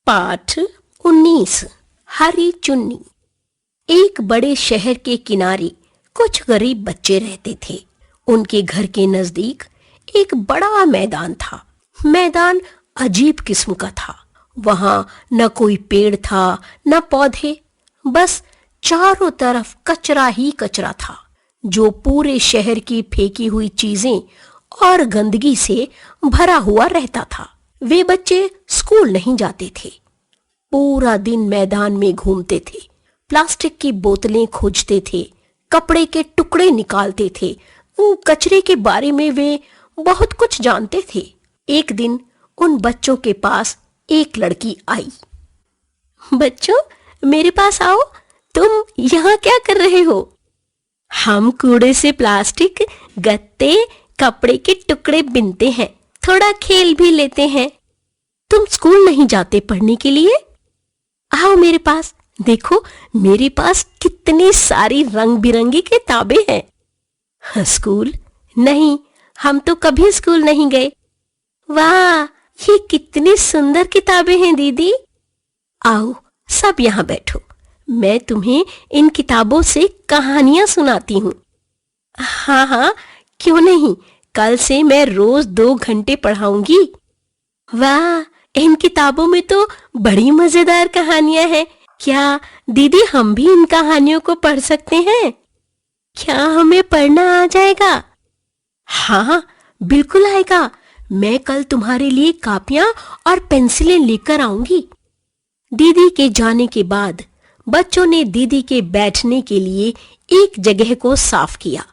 पाठ 19 हरी चुन्नी। एक बड़े शहर के किनारे कुछ गरीब बच्चे रहते थे। उनके घर के नजदीक एक बड़ा मैदान था। मैदान अजीब किस्म का था। वहां न कोई पेड़ था न पौधे, बस चारों तरफ कचरा ही कचरा था, जो पूरे शहर की फेंकी हुई चीजें और गंदगी से भरा हुआ रहता था। वे बच्चे स्कूल नहीं जाते थे। पूरा दिन मैदान में घूमते थे, प्लास्टिक की बोतलें खोजते थे, कपड़े के टुकड़े निकालते थे। कचरे के बारे में वे बहुत कुछ जानते थे। एक दिन उन बच्चों के पास एक लड़की आई। बच्चों, मेरे पास आओ। तुम यहाँ क्या कर रहे हो? हम कूड़े से प्लास्टिक, गत्ते, कपड़े के टुकड़े बिनते हैं, थोड़ा खेल भी लेते हैं। तुम स्कूल नहीं जाते पढ़ने के लिए? आओ मेरे पास, देखो मेरे पास कितनी सारी रंग बिरंगी किताबें हैं। स्कूल नहीं, हम तो कभी स्कूल नहीं गए। वाह, ये कितनी सुंदर किताबें हैं दीदी। आओ सब यहाँ बैठो, मैं तुम्हें इन किताबों से कहानियां सुनाती हूँ। हाँ हाँ, क्यों नहीं, कल से मैं रोज 2 घंटे पढ़ाऊंगी। वाह, इन किताबों में तो बड़ी मजेदार कहानियां हैं। क्या दीदी हम भी इन कहानियों को पढ़ सकते हैं? क्या हमें पढ़ना आ जाएगा? हाँ, बिल्कुल आएगा। मैं कल तुम्हारे लिए कापियां और पेंसिलें लेकर आऊंगी। दीदी के जाने के बाद बच्चों ने दीदी के बैठने के लिए एक जगह को साफ किया,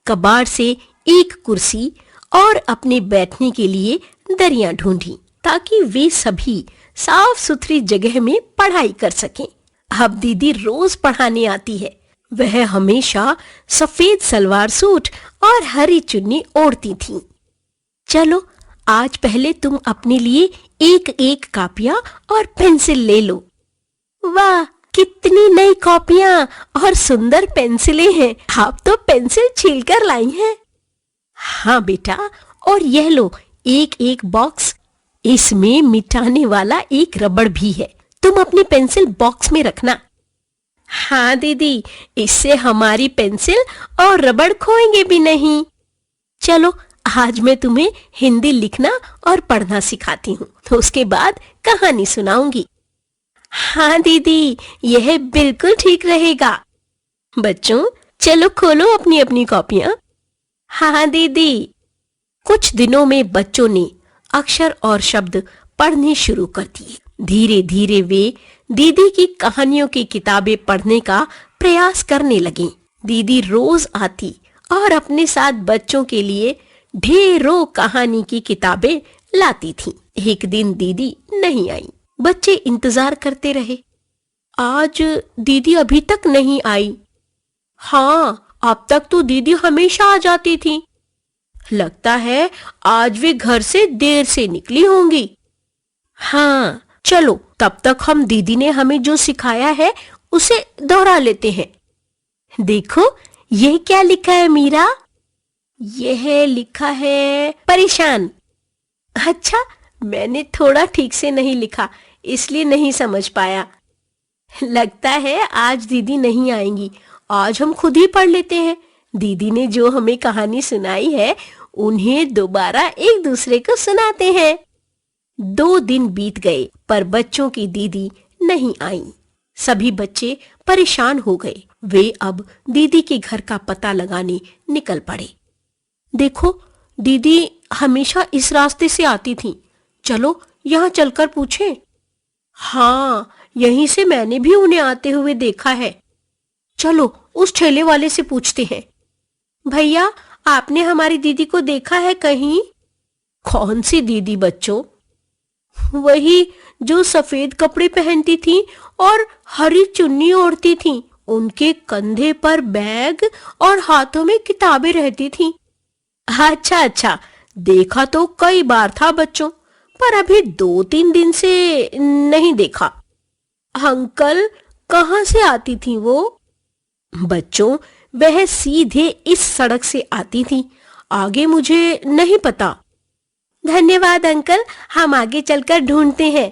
कबाड़ से एक कुर्सी और अपने बैठने के लिए दरियां ढूंढी, ताकि वे सभी साफ सुथरी जगह में पढ़ाई कर सकें। अब दीदी रोज पढ़ाने आती है। वह हमेशा सफेद सलवार सूट और हरी चुन्नी ओढ़ती थी। चलो आज पहले तुम अपने लिए एक एक कापियां और पेंसिल ले लो। वाह, कितनी नई कॉपियां और सुंदर पेंसिलें हैं। आप तो पेंसिल छीलकर लाई हैं। हाँ बेटा, और यह लो एक एक बॉक्स। इसमें मिटाने वाला एक रबड़ भी है, तुम अपनी पेंसिल बॉक्स में रखना। हाँ दीदी, इससे हमारी पेंसिल और रबड़ खोएंगे भी नहीं। चलो आज मैं तुम्हें हिंदी लिखना और पढ़ना सिखाती हूँ, तो उसके बाद कहानी सुनाऊंगी। हाँ दीदी, यह बिल्कुल ठीक रहेगा। बच्चों चलो खोलो अपनी अपनी कॉपियां। हाँ दीदी। कुछ दिनों में बच्चों ने अक्षर और शब्द पढ़ने शुरू कर दिए। धीरे धीरे वे दीदी की कहानियों की किताबें पढ़ने का प्रयास करने लगे। दीदी रोज आती और अपने साथ बच्चों के लिए ढेरों कहानी की किताबें लाती थी। एक दिन दीदी नहीं आई। बच्चे इंतजार करते रहे। आज दीदी अभी तक नहीं आई। हाँ, अब तक तो दीदी हमेशा आ जाती थी। लगता है आज वे घर से देर से निकली होंगी। हाँ, चलो तब तक हम दीदी ने हमें जो सिखाया है उसे दोहरा लेते हैं। देखो यह क्या लिखा है मीरा? यह लिखा है परेशान। अच्छा, मैंने थोड़ा ठीक से नहीं लिखा, इसलिए नहीं समझ पाया। लगता है आज दीदी नहीं आएंगी। आज हम खुद ही पढ़ लेते हैं। दीदी ने जो हमें कहानी सुनाई है उन्हें दोबारा एक दूसरे को सुनाते हैं। 2 दिन बीत गए पर बच्चों की दीदी नहीं आई। सभी बच्चे परेशान हो गए। वे अब दीदी के घर का पता लगाने निकल पड़े। देखो, दीदी हमेशा इस रास्ते से आती थी। चलो यहाँ चलकर पूछें। हाँ, यहीं से मैंने भी उन्हें आते हुए देखा है। चलो उस ठेले वाले से पूछते हैं। भैया, आपने हमारी दीदी को देखा है कहीं? कौन सी दीदी बच्चों? वही जो सफेद कपड़े पहनती थी और हरी चुन्नी ओढ़ती थी। उनके कंधे पर बैग और हाथों में किताबें रहती थी। अच्छा अच्छा, देखा तो कई बार था बच्चों, पर अभी 2-3 दिन से नहीं देखा। अंकल, कहाँ से आती थी वो? बच्चों, वह सीधे इस सड़क से आती थी, आगे मुझे नहीं पता। धन्यवाद अंकल, हम आगे चलकर ढूंढते हैं।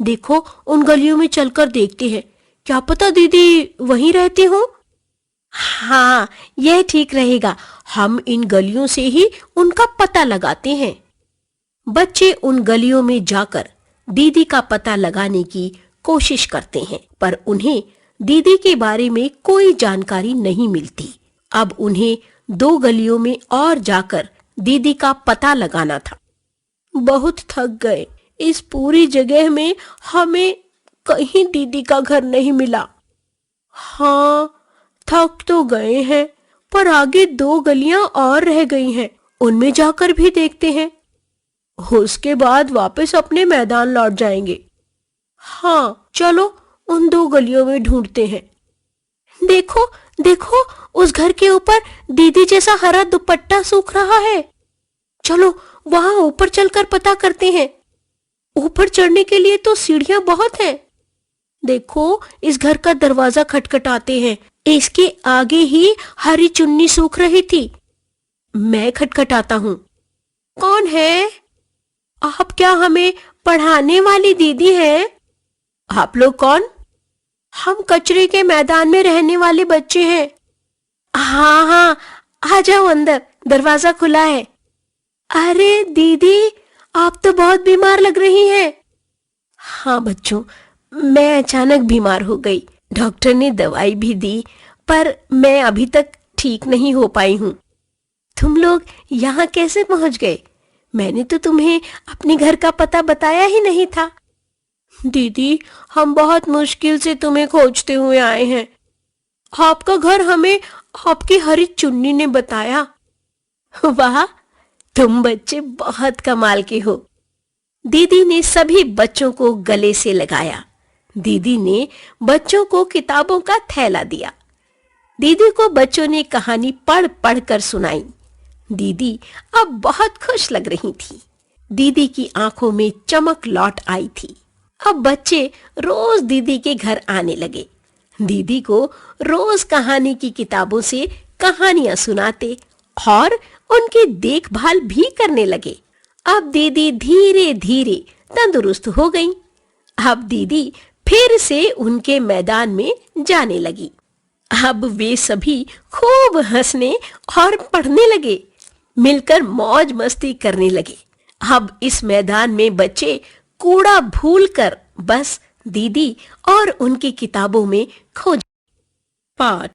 देखो, उन गलियों में चलकर देखते हैं, क्या पता दीदी वहीं रहते हो। हाँ, यह ठीक रहेगा। हम इन गलियों से ही उनका पता लगाते हैं। बच्चे उन गलियों में जाकर दीदी का पता लगाने की कोशिश करते हैं, पर उन्हें दीदी के बारे में कोई जानकारी नहीं मिलती। अब उन्हें 2 गलियों में और जाकर दीदी का पता लगाना था। बहुत थक गए। इस पूरी जगह में हमें कहीं दीदी का घर नहीं मिला। हाँ, थक तो गए हैं, पर आगे 2 गलियां और रह गई हैं, उनमें जाकर भी देखते हैं। उसके बाद वापस अपने मैदान लौट जाएंगे। हाँ, चलो उन 2 गलियों में ढूंढते हैं। देखो, देखो, उस घर के ऊपर दीदी जैसा हरा दुपट्टा सूख रहा है। चलो वहां ऊपर चलकर पता करते हैं। ऊपर चढ़ने के लिए तो सीढ़ियां बहुत हैं। देखो, इस घर का दरवाजा खटखटाते हैं। इसके आगे ही हरी चुन्नी सूख रही थी। मैं खटखटाता हूँ। कौन है? आप क्या हमें पढ़ाने वाली दीदी हैं? आप लोग कौन? हम कचरे के मैदान में रहने वाले बच्चे हैं। हाँ हाँ, आ जाओ अंदर, दरवाजा खुला है। अरे दीदी, आप तो बहुत बीमार लग रही हैं। हाँ बच्चों, मैं अचानक बीमार हो गई। डॉक्टर ने दवाई भी दी, पर मैं अभी तक ठीक नहीं हो पाई हूँ। तुम लोग यहाँ कैसे पहुँच गए? मैंने तो तुम्हें अपने घर का पता बताया ही नहीं था। दीदी, हम बहुत मुश्किल से तुम्हें खोजते हुए आए हैं। आपका घर हमें आपकी हरी चुन्नी ने बताया। वाह, तुम बच्चे बहुत कमाल के हो। दीदी ने सभी बच्चों को गले से लगाया। दीदी ने बच्चों को किताबों का थैला दिया। दीदी को बच्चों ने कहानी पढ़ पढ़ कर सुनाई। दीदी अब बहुत खुश लग रही थी। दीदी की आंखों में चमक लौट आई थी। अब बच्चे रोज दीदी के घर आने लगे। दीदी को रोज कहानी की किताबों से कहानियां सुनाते और उनकी देखभाल भी करने लगे। अब दीदी धीरे धीरे तंदुरुस्त हो गई। अब दीदी फिर से उनके मैदान में जाने लगी। अब वे सभी खूब हंसने और पढ़ने लगे, मिलकर मौज मस्ती करने लगे। अब इस मैदान में बच्चे कूड़ा भूलकर बस दीदी और उनकी किताबों में खो पाठ